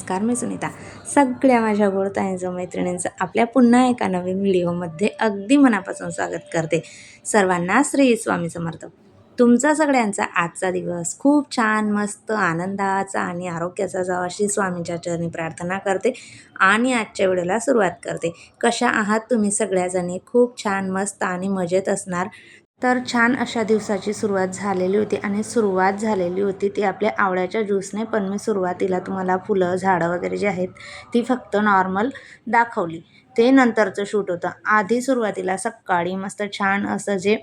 नमस्कार, मी सुनीता. सगळ्या माझ्या गोडताईंचं, मैत्रिणींचं आपल्या पुन्हा एका नवीन व्हिडिओमध्ये अगदी मनापासून स्वागत करते. सर्वांना श्री स्वामी समर्थ. तुमचा सगळ्यांचा आजचा दिवस खूप छान, मस्त, आनंदाचा आणि आरोग्याचा जावा अशी स्वामींच्या चरणी प्रार्थना करते आणि आजच्या व्हिडिओला सुरुवात करते. कशा आहात तुम्ही सगळ्याजणी? खूप छान, मस्त आणि मजेत असणार. तर छान अशा दिवसाची सुरुवात झालेली होती आणि सुरुवात झालेली होती ती आपल्या आवळ्याच्या ज्यूसने. पण मी सुरुवातीला तुम्हाला फुलं, झाडं वगैरे जे आहेत ती फक्त नॉर्मल दाखवली. ते नंतरचं शूट होतं. आधी सुरुवातीला सकाळी मस्त छान असं जे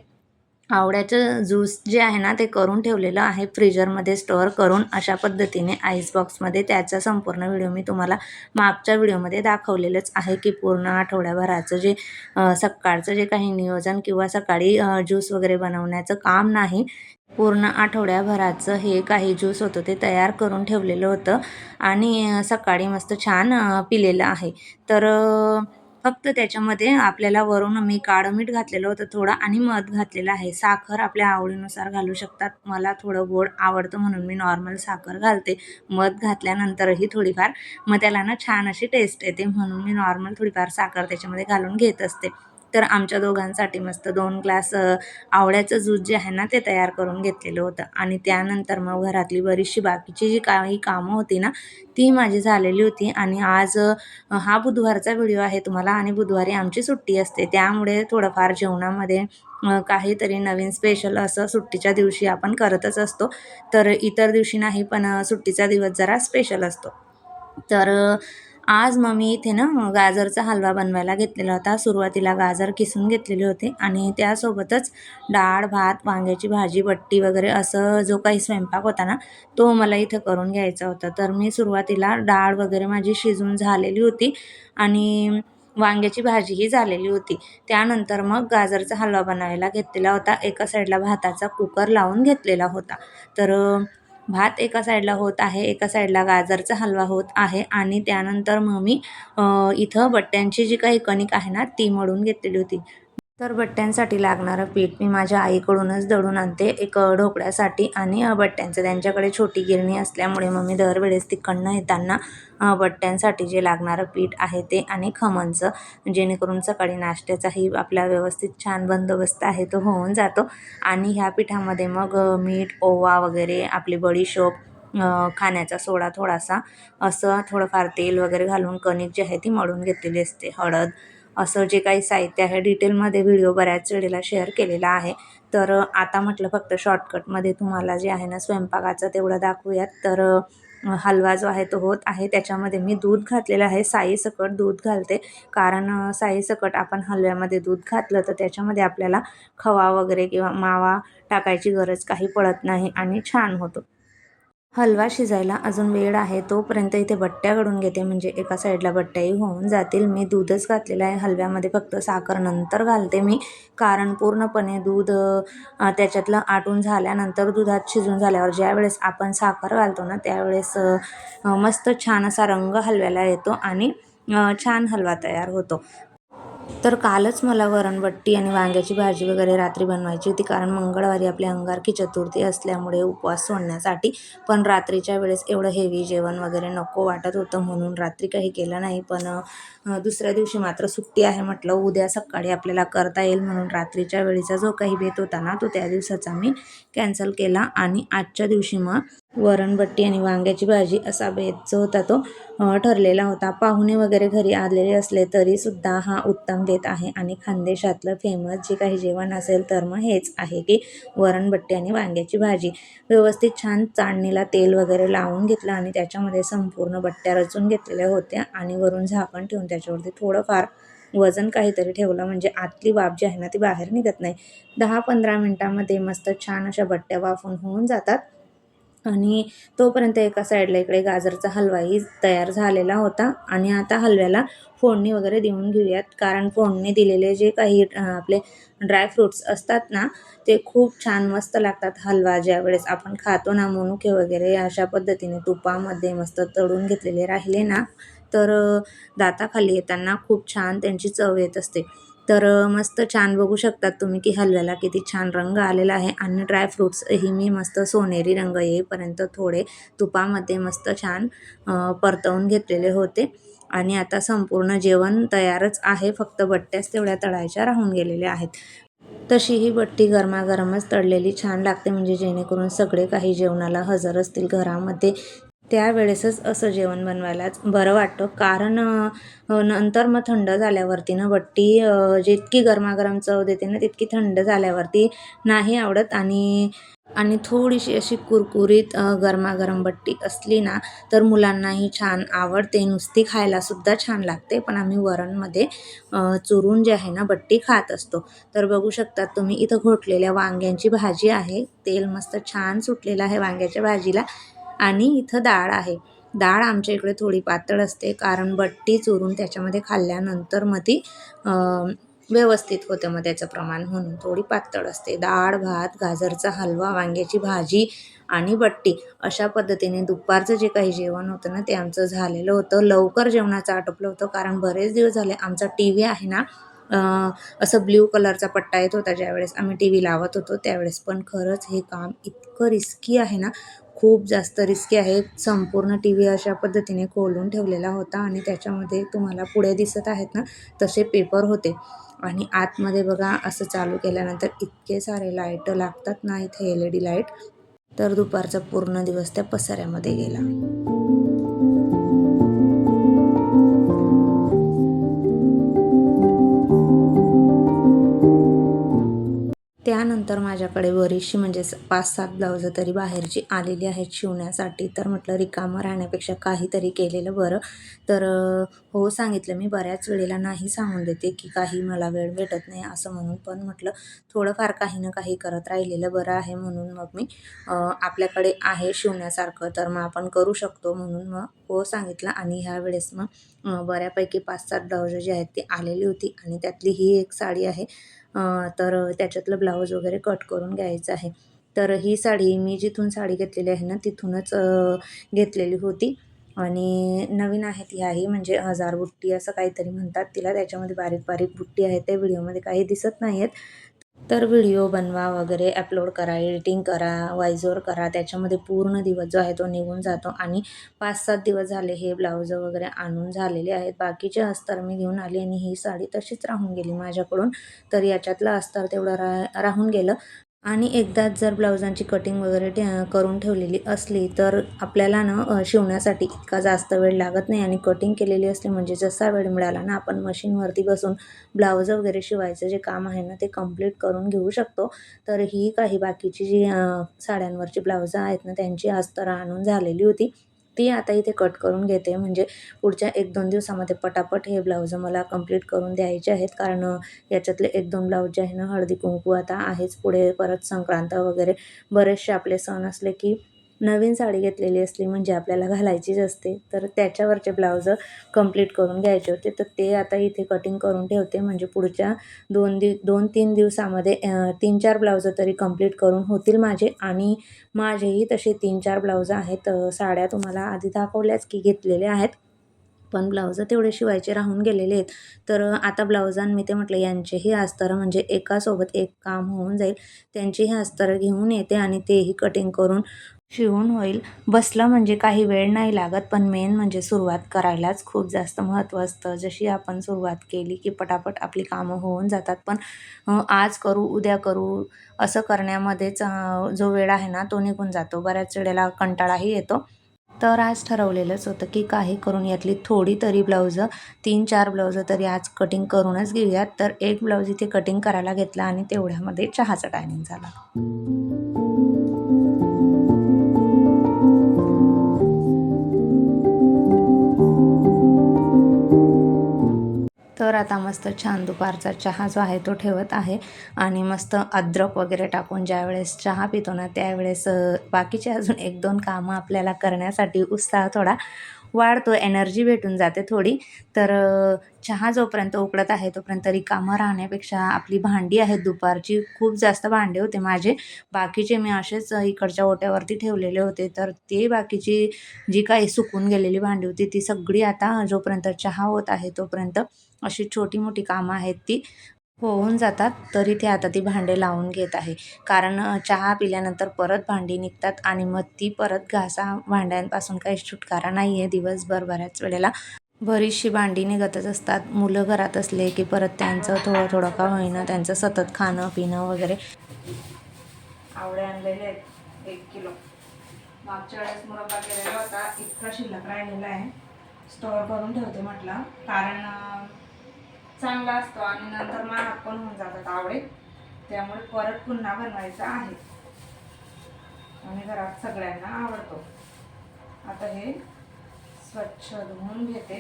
आवळ्याचं ज्यूस जे आहे ना ते करून ठेवलेलं आहे फ्रीजरमध्ये स्टोअर करून अशा पद्धतीने आईस बॉक्समध्ये. त्याचा संपूर्ण व्हिडिओ मी तुम्हाला मागच्या व्हिडिओमध्ये दाखवलेलंच आहे की पूर्ण आठवड्याभराचं जे सकाळचं जे काही नियोजन किंवा सकाळी ज्यूस वगैरे बनवण्याचं काम नाही, पूर्ण आठवड्याभराचं हे काही ज्यूस होतं ते तयार करून ठेवलेलं होतं आणि सकाळी मस्त छान पिलेलं आहे. तर फक्त त्याच्यामध्ये आपल्याला वरून मी काळं मीठ घातलेलं होतं थोडं आणि मध घातलेलं आहे. साखर आपल्या आवडीनुसार घालू शकतात. मला थोडं गोड आवडतं म्हणून मी नॉर्मल साखर घालते. मध घातल्यानंतरही थोडीफार मग त्याला ना छान अशी टेस्ट येते म्हणून मी नॉर्मल थोडीफार साखर त्याच्यामध्ये घालून घेत असते. तर आमच्या दोघांसाठी मस्त 2 ग्लास आवळ्याचं ज्यूस जे आहे ना ते तयार करून घेतलेलं होतं आणि त्यानंतर मग घरातली बरीचशी बाकीची जी काही कामं होती ना ती माझी झालेली होती. आणि आज हा बुधवारचा व्हिडिओ आहे तुम्हाला आणि बुधवारी आमची सुट्टी असते, त्यामुळे थोडंफार जेवणामध्ये काहीतरी नवीन स्पेशल असं सुट्टीच्या दिवशी आपण करतच असतो. तर इतर दिवशी नाही, पण सुट्टीचा दिवस जरा स्पेशल असतो. तर आज मग मी इथे ना गाजरचा हलवा बनवायला घेतलेला होता. सुरुवातीला गाजर किसून घेतलेले होते आणि त्यासोबतच डाळ, भात, वांग्याची भाजी, बट्टी वगैरे असं जो काही स्वयंपाक होता ना तो मला इथं करून घ्यायचा होता. तर मी सुरुवातीला डाळ वगैरे माझी शिजून झालेली होती आणि वांग्याची भाजीही झालेली होती. त्यानंतर मग गाजरचा हलवा बनवायला घेतलेला होता. एका साईडला भाताचा कुकर लावून घेतलेला होता. तर भात एका साईडला होत आहे, एका साईडला गाजरचा हलवा होत आहे आणि त्यानंतर मग मी इथं बट्ट्यांची जी काही कणिक आहे ना ती मळून घेतलेली होती. तर बट्ट्यांसाठी लागणारं पीठ मी माझ्या आईकडूनच दळून आणते एक ढोकळ्यासाठी आणि बट्ट्यांचं त्यांच्याकडे छोटी गिरणी असल्यामुळे मग मी दरवेळेस तिकडनं येताना बट्ट्यांसाठी जे लागणारं पीठ आहे ते आणि खमणचं, जेणेकरून सकाळी नाश्त्याचाही आपला व्यवस्थित छान बंदोबस्त आहे तो होऊन जातो. आणि ह्या पिठामध्ये मग मीठ, ओवा वगैरे, आपली बडीशोप, खाण्याचा सोडा थोडासा, असं थोडंफार तेल वगैरे घालून कणिक जी आहे ती मळून घेतलेली असते. हळद, असं जे काही साहित्य आहे डिटेलमध्ये व्हिडिओ बऱ्याच वेळेला शेअर केलेला आहे. तर आता म्हटलं फक्त शॉर्टकटमध्ये तुम्हाला जे आहे ना स्वयंपाकाचं तेवढं दाखवूयात. तर हलवा जो आहे तो होत आहे. त्याच्यामध्ये मी दूध घातलेलं आहे, साईसकट दूध घालते, कारण साईसकट आपण हलव्यामध्ये दूध घातलं तर त्याच्यामध्ये आपल्याला खवा वगैरे किंवा मावा टाकायची गरज काही पडत नाही आणि छान होतो. हलवा शिजायला अजून वेळ आहे, तोपर्यंत इथे बट्ट्या घडून घेते, म्हणजे एका साईडला बट्ट्याही होऊन जातील. मी दूधच घातलेलं आहे हलव्यामध्ये, फक्त साखर नंतर घालते मी, कारण पूर्णपणे दूध त्याच्यातलं आटून झाल्यानंतर, दुधात शिजून झाल्यावर ज्यावेळेस आपण साखर घालतो ना त्यावेळेस मस्त छान असा रंग हलव्याला येतो आणि छान हलवा तयार होतो. तर कालच मला वरणबट्टी आणि वांग्याची भाजी वगैरे रात्री बनवायची होती, कारण मंगळवारी आपली अंगारकी चतुर्थी असल्यामुळे उपवास सोडण्यासाठी. पण रात्रीच्या वेळेस एवढं हेवी जेवण वगैरे नको वाटत होतं म्हणून रात्री काही केलं नाही. पण दुसऱ्या दिवशी मात्र सुट्टी आहे म्हटलं, उद्या सकाळी आपल्याला करता येईल म्हणून रात्रीच्या वेळेचा जो काही बेत होता ना तो त्या दिवसाचा मी कॅन्सल केला आणि आजच्या दिवशी मग वरणबट्टी आणि वांग्याची भाजी असा बेत जो होता तो ठरलेला होता. पाहुणे वगैरे घरी आलेले असले तरीसुद्धा हा उत्तम बेत आहे आणि खानदेशातलं फेमस जे काही जेवण असेल तर मग हेच आहे की वरणबट्टी आणि वांग्याची भाजी. व्यवस्थित छान चाळणीला तेल वगैरे लावून घेतलं आणि त्याच्यामध्ये संपूर्ण बट्ट्या रचून घेतलेल्या होत्या आणि वरून झाकण ठेवून त्याच्यावरती थोडंफार वजन काहीतरी ठेवलं, म्हणजे आतली वाफ जी आहे ना ती बाहेर निघत नाही. 10-15 मिनटामध्ये मस्त छान अशा बट्ट्या वाफून होऊन जातात आणि तोपर्यंत एका साईडला इकडे गाजरचा हलवाही तयार झालेला होता. आणि आता हलव्याला फोडणी वगैरे देऊन घेऊयात, कारण फोडणी दिलेले जे काही आपले ड्रायफ्रूट्स असतात ना ते खूप छान मस्त लागतात. हलवा ज्यावेळेस आपण खातो ना, मनुके वगैरे अशा पद्धतीने तुपामध्ये मस्त तळून घेतलेले राहिले ना तर दाताखाली येताना खूप छान त्यांची चव येत असते. तर मस्त छान बघू शकतात तुम्ही की हलव्याला किती छान रंग आलेला आहे आणि ड्रायफ्रूट्सही मी मस्त सोनेरी रंग येईपर्यंत थोडे तुपामध्ये मस्त छान परतवून घेतलेले होते. आणि आता संपूर्ण जेवण तयारच आहे, फक्त बट्ट्याच तेवढ्या तळायच्या राहून गेलेल्या आहेत. तशी ही बट्टी गरमागरमच तळलेली छान लागते, म्हणजे जेणेकरून सगळे काही जेवणाला हजर असतील घरामध्ये. त्यावेळेसच असं जेवण बनवायलाच बरं वाटतं, कारण नंतर मग थंड झाल्यावरती ना बट्टी जितकी गरमागरम चव देते ना, तितकी थंड झाल्यावरती नाही आवडत. आणि आणि थोडीशी अशी कुरकुरीत गरमागरम बट्टी असली ना, तर मुलांनाही छान आवडते. नुसती खायलासुद्धा छान लागते, पण आम्ही वरणमध्ये चुरून जे आहे ना बट्टी खात असतो. तर बघू शकतात तुम्ही इथं घोटलेल्या वांग्यांची भाजी आहे. तेल मस्त छान सुटलेलं आहे वांग्याच्या भाजीला. आणि इथं डाळ आहे. डाळ आमच्या इकडे थोडी पातळ असते, कारण बट्टी चुरून त्याच्यामध्ये खाल्ल्यानंतर मग ती व्यवस्थित होतं, मग त्याचं प्रमाण म्हणून थोडी पातळ असते. डाळ, भात, गाजरचा हलवा, वांग्याची भाजी आणि बट्टी अशा पद्धतीने दुपारचं जे काही जेवण होतं ना, ते आमचं झालेलं होतं. लवकर जेवणाचं आटोपलं होतं, कारण बरेच दिवस झाले आमचा टी व्ही आहे ना, असं ब्ल्यू कलरचा पट्टा येत होता ज्यावेळेस आम्ही टी व्ही लावत होतो त्यावेळेस. पण खरंच हे काम इतकं रिस्की आहे ना, खूप जास्त रिस्की आहे. संपूर्ण टी व्ही अशा पद्धतीने खोलून ठेवलेला होता आणि त्याच्यामध्ये तुम्हाला पुढे दिसत आहेत ना, तसे पेपर होते. आणि आतमध्ये बघा असं चालू केल्यानंतर इतके सारे लाईट लागतात ना इथे, LED लाईट. तर दुपारचा पूर्ण दिवस त्या पसाऱ्यामध्ये गेला. त्यानंतर माझ्याकडे बरीचशी म्हणजे 5-7 ब्लाउजं तरी बाहेरची आलेली आहेत शिवण्यासाठी. तर म्हटलं रिकामं राहण्यापेक्षा काहीतरी केलेलं बरं. तर हो सांगितलं मी. बऱ्याच वेळेला नाही सांगून देते की काही मला वेळ भेटत नाही असं म्हणून. पण म्हटलं थोडंफार काही ना काही करत राहिलेलं बरं आहे, म्हणून मग मी आपल्याकडे आहे शिवण्यासारखं तर मग आपण करू शकतो, म्हणून मग हो सांगितलं. आणि ह्या वेळेस मग बऱ्यापैकी 5-7 ब्लाउजं जी आहेत ती आलेली होती आणि त्यातली ही एक साडी आहे. तर त्याच्यातलं ब्लाऊज वगैरे कट करून घ्यायचं आहे. तर ही साडी मी जिथून साडी घेतलेली आहे ना, तिथूनच घेतलेली होती. आणि नवीन आहे ती आहे, म्हणजे हजार बुट्टी असं काहीतरी म्हणतात तिला. त्याच्यामध्ये बारीक-बारीक बुट्टी आहेत. त्या व्हिडिओमध्ये काही दिसत नाही आहेत. तर व्हिडिओ बनवा वगैरे, अपलोड करा, एडिटिंग करा, व्हॉईस ओव्हर करा. त्याच्यामध्ये पूर्ण दिवस जो आहे तो निघून जातो. आणि 5-7 दिवस झाले हे ब्लाउजं वगैरे आणून झालेले आहेत. बाकीचे अस्तर मी घेऊन आली आणि ही साडी तशीच राहून गेली माझ्याकडून. तर याच्यातलं अस्तर तेवढं राहून गेलं. आणि एकदाच जर ब्लाउजांची कटिंग वगैरे करून ठेवलेली असली, तर आपल्याला ना शिवण्यासाठी इतका जास्त वेळ लागत नाही. आणि कटिंग केलेली असली म्हणजे जसा वेळ मिळाला ना, आपण मशीनवरती बसून ब्लाउज वगैरे शिवायचं जे काम आहे ना, ते कंप्लीट करून घेऊ शकतो. तर ही काही बाकीची जी साड्यांवरची ब्लाउजं आहेत ना, त्यांची अस्तरं आणून झालेली होती. ती आता इथे कट करून घेते, म्हणजे पुढच्या 1-2 दिवसामध्ये पटापट हे ब्लाउजं मला कंप्लीट करून द्यायचे आहेत. कारण याच्यातले 1-2 ब्लाऊज जे आहे ना, हळदी-कुंकू आता आहेच पुढे, परत संक्रांत वगैरे बरेचसे आपले सण असले की नवीन साडी घेतलेली असली म्हणजे आपल्याला घालायचीच असते. तर त्याच्यावरचे ब्लाउजं कंप्लीट करून घ्यायचे होते. तर ते आता इथे कटिंग करून ठेवते, म्हणजे पुढच्या 2-3 दिवसामध्ये 3-4 ब्लाउजं तरी कंप्लीट करून होतील माझे. आणि माझेही तसे 3-4 ब्लाउजं आहेत. साड्या तुम्हाला आधी दाखवल्याच की घेतलेल्या आहेत. पण ब्लाउजं तेवढे शिवायचे राहून गेलेले आहेत. तर आता मी ते म्हटलं यांचेही अस्तरं, म्हणजे एकासोबत एक काम होऊन जाईल. त्यांचीही अस्तरं घेऊन येते आणि तेही कटिंग करून शिवून होईल. बसलं म्हणजे काही वेळ नाही लागत, पण मेन म्हणजे सुरुवात करायलाच खूप जास्त महत्त्व असतं. जशी आपण सुरुवात केली की पटापट आपली कामं होऊन जातात. पण आज करू, उद्या करू असं करण्यामध्येच जो वेळ आहे ना, तो निघून जातो. बऱ्याच वेळेला कंटाळाही येतो. तर आज ठरवलेलंच होतं की काही करून यातली थोडी तरी ब्लाउजं, 3-4 ब्लाउजं तरी आज कटिंग करूनच घेऊयात. तर एक ब्लाऊज इथे कटिंग करायला घेतला आणि तेवढ्यामध्ये चहाचा टायमिंग झाला. तर आता मस्त छान दुपारचा चहा जो आहे तो ठेवत आहे. आणि मस्त अद्रक वगैरे टाकून ज्यावेळेस चहा पितो ना, त्यावेळेस बाकीचे अजून 1-2 कामं आपल्याला करण्यासाठी उत्साह थोडा वाढतो, एनर्जी भेटून जाते थोडी. तर चहा जोपर्यंत उकळत आहे तोपर्यंत रिकामं राहण्यापेक्षा आपली भांडी आहेत दुपारची, खूप जास्त भांडे होते माझे. बाकीचे मी असेच इकडच्या ओट्यावरती ठेवलेले होते. तर ते बाकीची जी काही सुकून गेलेली भांडी होती ती सगळी आता जोपर्यंत चहा होत आहे तोपर्यंत अशी छोटी मोठी कामं आहेत ती होऊन जातात. तरी ते आता ती भांडे लावून घेत आहे. कारण चहा पिल्यानंतर परत भांडी निघतात आणि मग ती परत घासा भांड्यांपासून काही सुटकारा नाही आहे दिवसभर. बऱ्याच वेळेला बरीचशी भांडी निघतच असतात. मुलं घरात असले की परत त्यांचं थोडं थोडं का होईना त्यांचं सतत खाणं पिणं वगैरे. आवळे आणलेले आहेत 1 किलो. मागच्या वेळेस मुरब्बा केलेला होता, इतका शिल्लक राहिलेला आहे. स्टोअर करून ठेवते म्हटलं, कारण चांगला असतो आणि नंतर महाग पण होऊन जातात आवळे, त्यामुळे परत पुन्हा बनवायचा आहे आणि घरात सगळ्यांना आवडतो. आता हे स्वच्छ धुवून घेते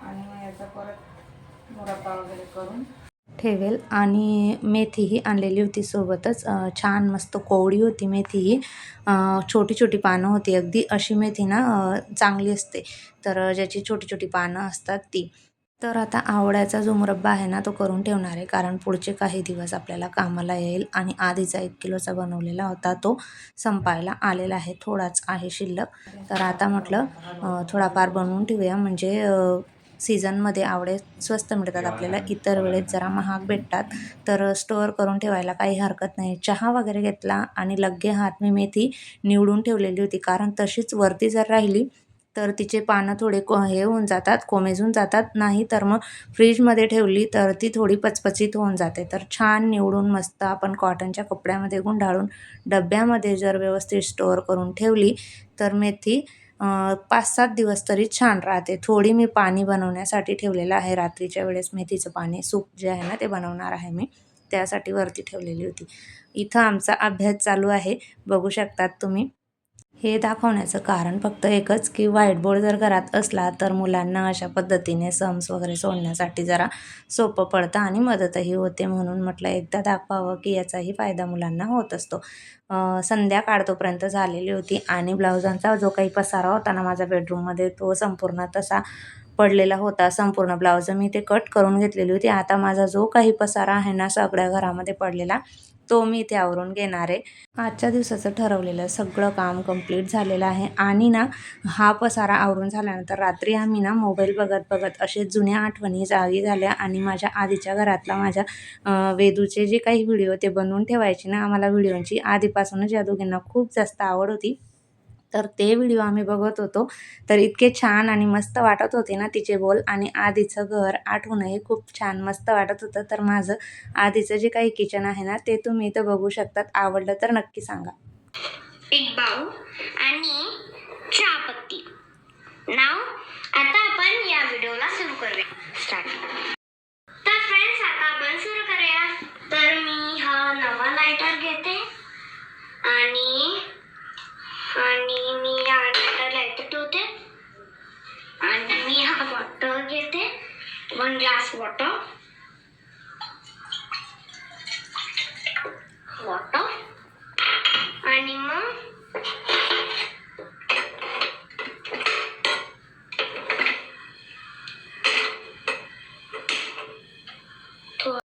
आणि मग याचा परत मुरब्बा वगैरे करून ठेवेल. आणि मेथीही आणलेली होती सोबतच. छान मस्त कोवळी होती मेथीही. छोटी छोटी पानं होती अगदी. अशी मेथी ना चांगली असते, तर ज्याची छोटी छोटी पानं असतात ती. तर आता आवळ्याचा जो मुरब्बा आहे ना तो करून ठेवणार आहे, कारण पुढचे काही दिवस आपल्याला कामाला येईल. आणि आधीचा 1 किलोचा बनवलेला होता तो संपायला आलेला आहे, थोडाच आहे शिल्लक. तर आता म्हटलं थोडाफार बनवून ठेवूया, म्हणजे सीझनमध्ये आवळे स्वस्त मिळतात आपल्याला, इतर वेळेस जरा महाग भेटतात. तर स्टोअर करून ठेवायला काही हरकत नाही. चहा वगैरे घेतला आणि लगे हात मी मेथी निवडून ठेवलेली होती, कारण तशीच वरती जर राहिली तर तिचे पानं थोडे हे होऊन जातात, कोमेजून जातात. नाही तर मग फ्रीजमध्ये ठेवली तर ती थोडी पचपचीत होऊन जाते. तर छान निवडून मस्त आपण कॉटनच्या कपड्यामध्ये गुंडाळून डब्यामध्ये जर व्यवस्थित स्टोअर करून ठेवली तर मेथी 5-7 दिवस तरी छान राहते. थोडी मी पाणी बनवण्यासाठी ठेवलेलं आहे रात्रीच्या वेळेस. मेथीचं पाणी सूप जे आहे ना ते बनवणार आहे मी, त्यासाठी वरती ठेवलेली होती. इथं आमचा अभ्यास चालू आहे, बघू शकतात तुम्ही. हे दाखवण्याचं कारण फक्त एकच की व्हाईट बोर्ड जर घरात असला तर मुलांना अशा पद्धतीने सम्स वगैरे सोडण्यासाठी जरा सोपं पडतं आणि मदतही होते. म्हणून म्हटलं एकदा दाखवावं की याचाही फायदा मुलांना होत असतो. संध्याकाळ तोपर्यंत झालेली होती आणि ब्लाउजांचा जो काही पसारा होता ना माझ्या बेडरूममध्ये तो संपूर्ण तसा पडलेला होता. संपूर्ण ब्लाउज मी ते कट करून घेतलेली होती. आता माझा जो काही पसारा आहे ना सगळ्या घरामध्ये पडलेला तो मी इथे आवरून घेणार आहे. आजच्या दिवसाचं ठरवलेलं सगळं काम कंप्लीट झालेलं आहे. आणि ना हा पसारा आवरून झाल्यानंतर रात्री आम्ही ना मोबाईल बघत बघत असे जुन्या आठवणी जागी झाल्या. आणि माझ्या आधीच्या घरातला माझ्या वेदूचे जे काही व्हिडिओ ते बनवून ठेवायचे ना, आम्हाला व्हिडिओची आधीपासूनच या दोघींना खूप जास्त आवड होती. तर ते व्हिडिओ आम्ही बघत होतो, तर इतके छान आणि मस्त वाटत होते ना तिचे बोल. आणि आधीचं घर आठवूनही खूप छान मस्त वाटत होतं. तर माझं आधीचं जे काही किचन आहे ना ते तुम्ही इथं बघू शकतात. आवडलं तर नक्की सांगा. एक बाउल आणि चहापत्ती. नाव आता आपण या व्हिडिओला सुरू करूया. स्टार्ट. तर फ्रेंड्स आता आपण सुरू करूया. तर मी हा नवा लायटर घेते आणि मी या लायटरला इथे ठेवते आणि मी हा वॉटर घेते, 1 ग्लास वॉटर आणि मग थोडं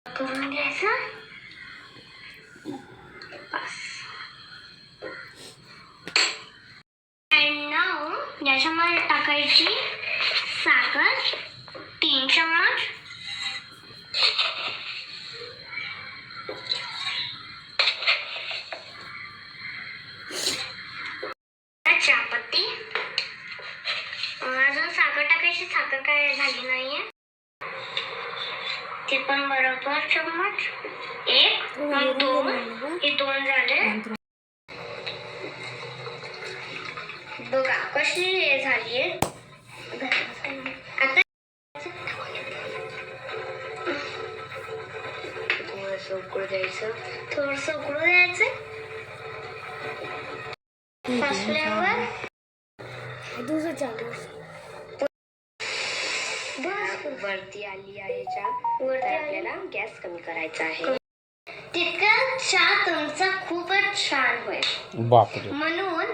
करून घ्यायचं. अँड नाव याच्यामध्ये टाकायची साखर 3 चम्मच, चहापत्ती. अजून साखर टाकायची, साखर काय झाली नाहीये, ते पण बरोबर चम्मच 1 मग 2, हे 2 झाले. बघा कशी हे झालीये. आता थोडंसं उकळू द्यायचं, फर्स्ट फ्लेवर दुसरं चालू वरती आली आहे. वरती आपल्याला गॅस कमी करायचा आहे. तितका चहा तुमचा खूपच छान होईल. बापरे. म्हणून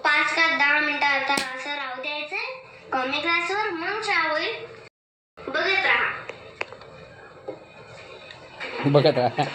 5 का 10 मिनिटं आता असं राहू द्यायचंय कमी गॅसवर, मग चहा होईल. बघत राहा.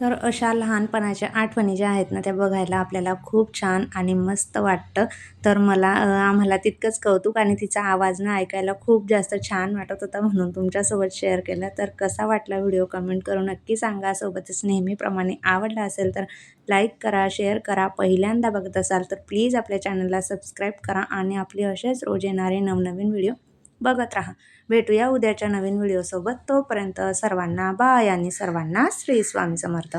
तर अशा लहानपणाच्या आठवणी ज्या आहेत ना त्या बघायला आपल्याला खूप छान आणि मस्त वाटतं. तर आम्हाला तितकंच कौतुक आणि तिचा आवाज ना ऐकायला खूप जास्त छान वाटत होता म्हणून तुमच्यासोबत शेअर केलं. तर कसा वाटला व्हिडिओ कमेंट करून नक्की सांगा. सोबतच नेहमीप्रमाणे आवडला असेल तर लाईक करा, शेअर करा. पहिल्यांदा बघत असाल तर प्लीज आपल्या चॅनलला सबस्क्राईब करा आणि आपले असेच रोज येणारे नवनवीन व्हिडिओ बघत राहा. भेटूया उद्याच्या नवीन व्हिडिओसोबत. तोपर्यंत सर्वांना बाय आणि सर्वांना श्री स्वामी समर्थ.